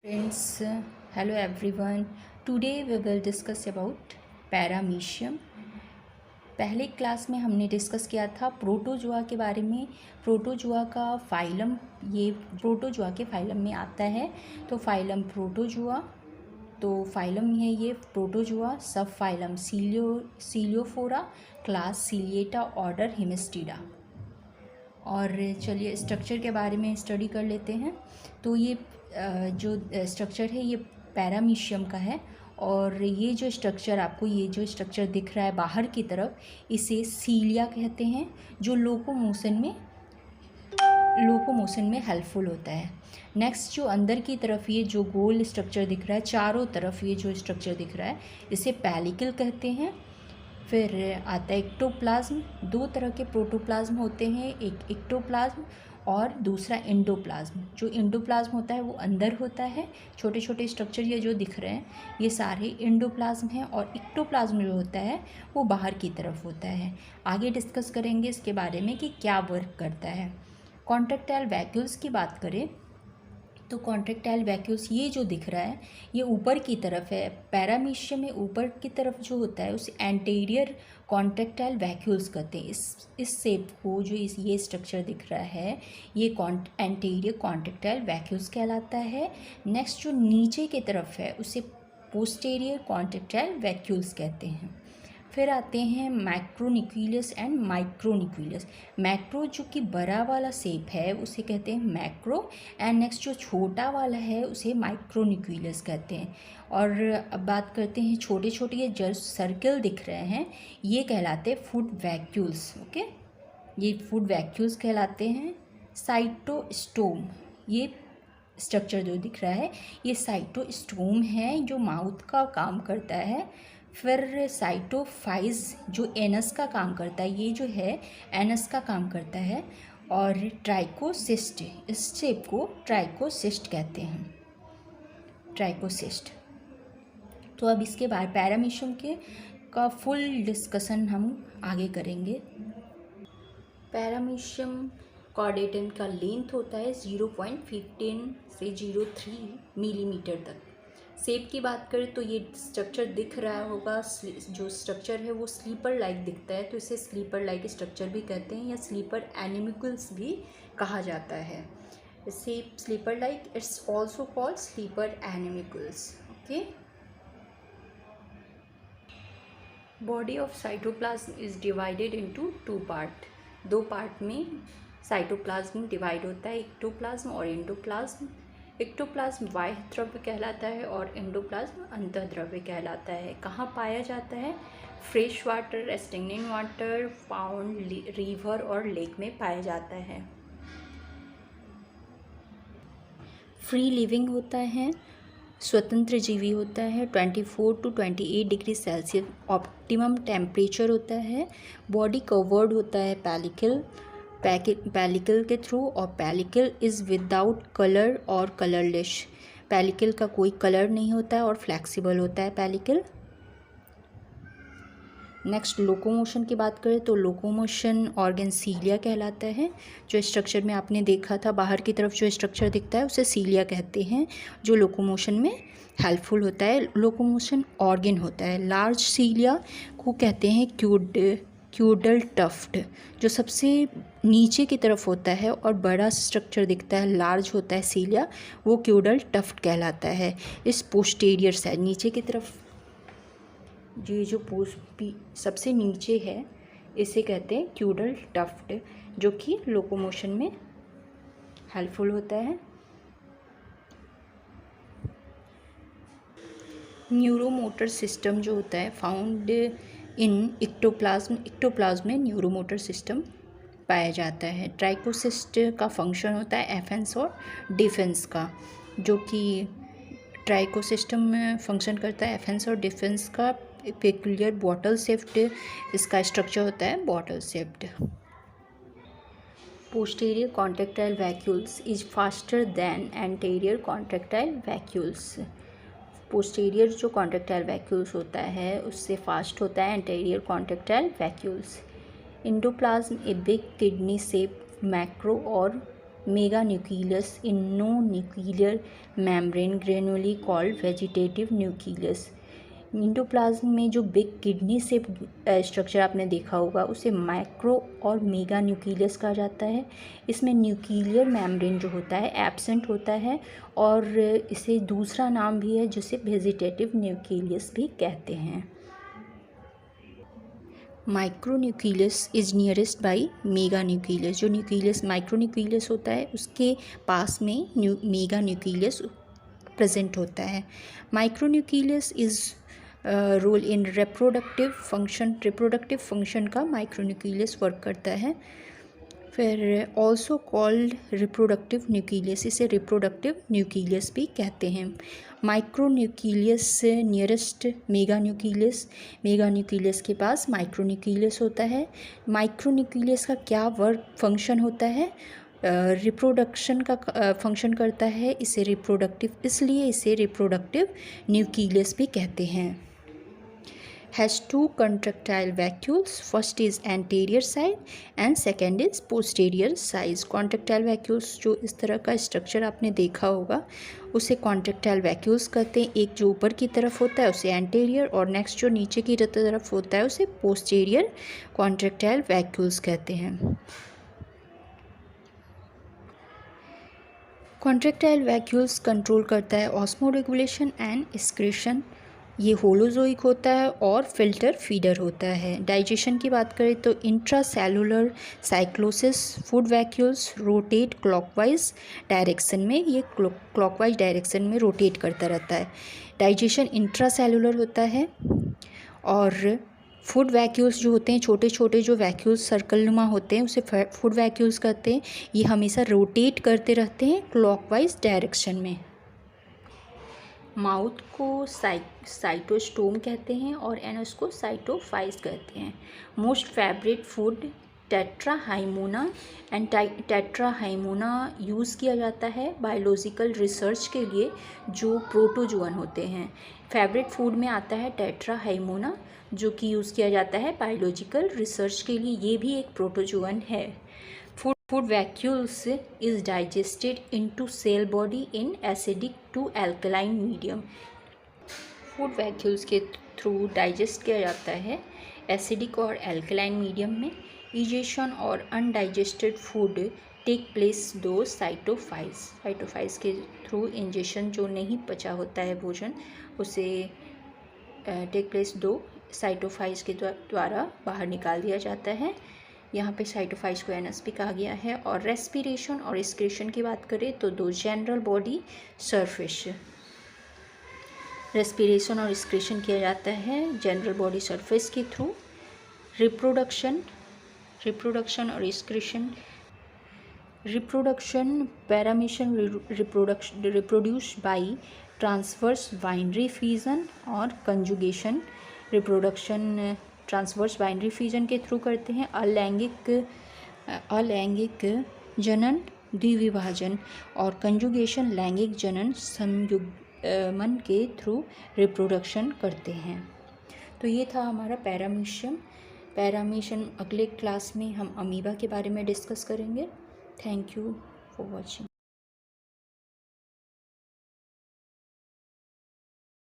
Friends, hello everyone. Today we will discuss about paramecium. पहले class में हमने discuss किया था प्रोटोजुआ के बारे में. प्रोटोजुआ का फाइलम, ये प्रोटोजुआ के फाइलम में आता है. तो फाइलम प्रोटोजुआ, तो फाइलम है ये प्रोटोजुआ. सब फाइलम सीलियोफोरा, क्लास सीलिएटा, ऑर्डर हिमिस्टिडा. और चलिए स्ट्रक्चर के बारे में स्टडी कर लेते हैं. तो ये जो स्ट्रक्चर है ये पैरामीशियम का है. और ये जो स्ट्रक्चर आपको ये जो स्ट्रक्चर दिख रहा है बाहर की तरफ, इसे सीलिया कहते हैं, जो लोकोमोशन में हेल्पफुल होता है. नेक्स्ट जो अंदर की तरफ ये जो गोल स्ट्रक्चर दिख रहा है, चारों तरफ ये जो स्ट्रक्चर दिख रहा है, इसे पैलिकल कहते हैं. फिर आता है एक्टोप्लाज्म. दो तरह के प्रोटोप्लाज्म होते हैं, एक एक्टोप्लाज्म और दूसरा एंडोप्लाज्म. जो एंडोप्लाज्म होता है वो अंदर होता है. छोटे छोटे स्ट्रक्चर ये जो दिख रहे हैं ये सारे एंडोप्लाज्म हैं, और एक्टोप्लाज्म जो होता है वो बाहर की तरफ होता है. आगे डिस्कस करेंगे इसके बारे में कि क्या वर्क करता है. कॉन्ट्रैक्टाइल वैक्यूल्स की बात करें तो कॉन्ट्रैक्टाइल वैक्यूल्स ये जो दिख रहा है ये ऊपर की तरफ है. पैरामीशियम में ऊपर की तरफ जो होता है उसे एंटीरियर कॉन्ट्रैक्टाइल वैक्यूल्स कहते हैं. इस शेप को जो ये स्ट्रक्चर दिख रहा है ये एंटीरियर कॉन्ट्रैक्टाइल वैक्यूल्स कहलाता है. नेक्स्ट जो नीचे की तरफ है उसे पोस्टीरियर कॉन्ट्रैक्टाइल वैक्यूल्स कहते हैं. फिर आते हैं मैक्रोन्यूक्लियस एंड माइक्रोन्यूक्लियस. मैक्रो जो कि बड़ा वाला शेप है उसे कहते हैं मैक्रो, एंड नेक्स्ट जो छोटा वाला है उसे माइक्रोन्यूक्लियस कहते हैं. और अब बात करते हैं छोटे छोटे ये जो सर्कल दिख रहे हैं ये कहलाते हैं फूड वैक्यूल्स. ओके, ये फूड वैक्यूल्स कहलाते हैं. साइटोस्टोम, ये स्ट्रक्चर जो दिख रहा है ये साइटोस्टोम है जो माउथ का काम करता है. फिर साइटोफाइज जो एनस का काम करता है, ये जो है एनस का काम करता है. और ट्राइकोसिस्ट, इस शेप को ट्राइकोसिस्ट कहते हैं, ट्राइकोसिस्ट. तो अब इसके बाद पैरामीशियम के का फुल डिस्कशन हम आगे करेंगे. पैरामीशियम कॉर्डेटन का लेंथ होता है 0.15 से 0.3 मिलीमीटर तक. शेप की बात करें तो ये स्ट्रक्चर दिख रहा होगा, जो स्ट्रक्चर है वो स्लीपर लाइक दिखता है, तो इसे स्लीपर लाइक स्ट्रक्चर भी कहते हैं या स्लीपर एनिमिकल्स भी कहा जाता है. Shape slipper like, it's also called slipper animalcules. Okay. Body of cytoplasm is divided into two part. दो पार्ट में साइटोप्लाज्म डिवाइड होता है, एक्टोप्लाज्म और एंडोप्लाज्म. एक्टोप्लाज्म बाह्य द्रव्य कहलाता है और एंडोप्लाज्म अंतःद्रव्य कहलाता है. कहाँ पाया जाता है? Fresh water, stagnant water, pond, river और लेक में पाया जाता है. फ्री लिविंग होता है, स्वतंत्र जीवी होता है. 24 to 28 degree Celsius optimum temperature होता है. बॉडी कवर्ड होता है पैलिकल के थ्रू, और पैलिकल इज़ विदाउट कलर और कलरलेस. पैलिकल का कोई कलर नहीं होता है और फ्लेक्सिबल होता है पैलिकल. नेक्स्ट लोकोमोशन की बात करें तो लोकोमोशन ऑर्गन सीलिया कहलाता है. जो स्ट्रक्चर में आपने देखा था बाहर की तरफ जो स्ट्रक्चर दिखता है उसे सीलिया कहते हैं, जो लोकोमोशन में हेल्पफुल होता है. लोकोमोशन ऑर्गन होता है. लार्ज सीलिया को कहते हैं क्यूडल टफ्ट, जो सबसे नीचे की तरफ होता है और बड़ा स्ट्रक्चर दिखता है, लार्ज होता है सीलिया, वो क्यूडल टफ्ट कहलाता है. इस पोस्टीरियर साइड नीचे की तरफ जो सबसे नीचे है इसे कहते हैं क्यूडल टफ्ट, जो कि लोकोमोशन में हेल्पफुल होता है. न्यूरोमोटर सिस्टम जो होता है फाउंड इन एक्टोप्लाज्म में न्यूरोमोटर सिस्टम पाया जाता है. ट्राइकोसिस्ट का फंक्शन होता है एफेंस और डिफेंस का, जो कि ट्राइकोसिस्टम में फंक्शन करता है एफेंस और डिफेंस का. पेक्यूलियर बॉटल शेप्ड इसका स्ट्रक्चर होता है, bottle shaped. Posterior contractile vacuoles is faster than anterior contractile vacuoles. Posterior जो कॉन्ट्रैक्टाइल वैक्यूल्स होता है उससे फास्ट होता है anterior contractile vacuoles. Endoplasm a big kidney shape macro और mega nucleus in no nuclear membrane granular called vegetative nucleus. Endoplasm में जो big kidney से स्ट्रक्चर आपने देखा होगा उसे माइक्रो और मेगा न्यूक्लियस कहा जाता है। इसमें न्यूक्लियर मेम्ब्रेन जो होता है एब्सेंट होता है और इसे दूसरा नाम भी है जिसे वेजिटेटिव न्यूक्लियस भी कहते हैं। Micro nucleus is nearest by mega nucleus. जो न्यूक्लियस माइक्रो न्यूक्लियस होता है उसके पास में मेगा न्यूक्लियस प्रेजेंट होता है। Micro nucleus is role in reproductive function का माइक्रो न्यूक्लियस वर्क करता है। फिर ऑल्सो कॉल्ड रिप्रोडक्टिव न्यूक्लियस, इसे रिप्रोडक्टिव न्यूक्लियस भी कहते हैं। माइक्रो न्यूक्लियस से नियरेस्ट मेगा न्यूक्लियस के पास माइक्रो न्यूक्लियस होता है। माइक्रो न्यूक्लियस का क्या वर्क फंक्शन होता है? रिप्रोडक्शन का फंक्शन करता है। इसे रिप्रोडक्टिव न्यूक्लियस भी कहते हैं। Has two contractile vacuoles, first is anterior side and second is posterior side। contractile vacuoles जो इस तरह का स्ट्रक्चर आपने देखा होगा उसे contractile vacuoles कहते हैं। एक जो ऊपर की तरफ होता है उसे anterior और नेक्स्ट जो नीचे की तरफ होता है उसे posterior contractile vacuoles कहते हैं। contractile vacuoles कंट्रोल करता है ऑस्मोरेगुलेशन एंड एक्सक्रीशन। ये होलोजोइक होता है और फिल्टर फीडर होता है। डाइजेशन की बात करें तो intracellular cyclosis food vacuoles rotate clockwise direction में, ये क्लॉकवाइज डायरेक्शन में रोटेट करता रहता है। डाइजेशन इंट्रासेलुलर होता है और फूड वैक्यूल्स जो होते हैं छोटे छोटे जो वैक्यूल्स सर्कलनुमा होते हैं उसे फूड वैक्यूल्स कहते हैं। ये हमेशा रोटेट करते रहते हैं क्लॉकवाइज डायरेक्शन में। माउथ को साइटोस्टोम कहते हैं और एनस को साइटोफाइज कहते हैं। Most favourite food tetrahymena and tetrahymena use किया जाता है बायोलॉजिकल रिसर्च के लिए जो प्रोटोजोअन होते हैं। फेवरेट फूड में आता है टेट्राहाइमोना जो कि यूज़ किया जाता है बायोलॉजिकल रिसर्च के लिए, ये भी एक प्रोटोजोअन है। Food vacuoles is digested into cell body in acidic to alkaline medium। Food vacuoles के थ्रू डाइजेस्ट किया जाता है एसिडिक और एल्कलाइन मीडियम में। इजेशन और अनडाइजेस्टेड फूड टेक प्लेस दो साइटोफाइज के थ्रू। इंजेशन जो नहीं पचा होता है भोजन उसे टेक प्लेस दो साइटोफाइज के द्वारा बाहर निकाल दिया जाता है। यहाँ पे साइटोफाइज को एनस भी कहा गया है। और रेस्पिरेशन और एक्सक्रीशन की बात करें तो दो जनरल बॉडी सरफेस। रेस्पिरेशन और एक्सक्रीशन किया जाता है जनरल बॉडी सरफेस के थ्रू। रिप्रोडक्शन और excretion. Reproduction paramecium reproduce by transverse binary fusion और conjugation. Reproduction transverse binary fusion के थ्रू करते हैं। अलैंगिक जनन द्विविभाजन और कंजुगेशन लैंगिक जनन संयुग्मन के थ्रू रिप्रोडक्शन करते हैं। तो ये था हमारा पैरामीशियम। अगले क्लास में हम अमीबा के बारे में डिस्कस करेंगे। Thank you for watching.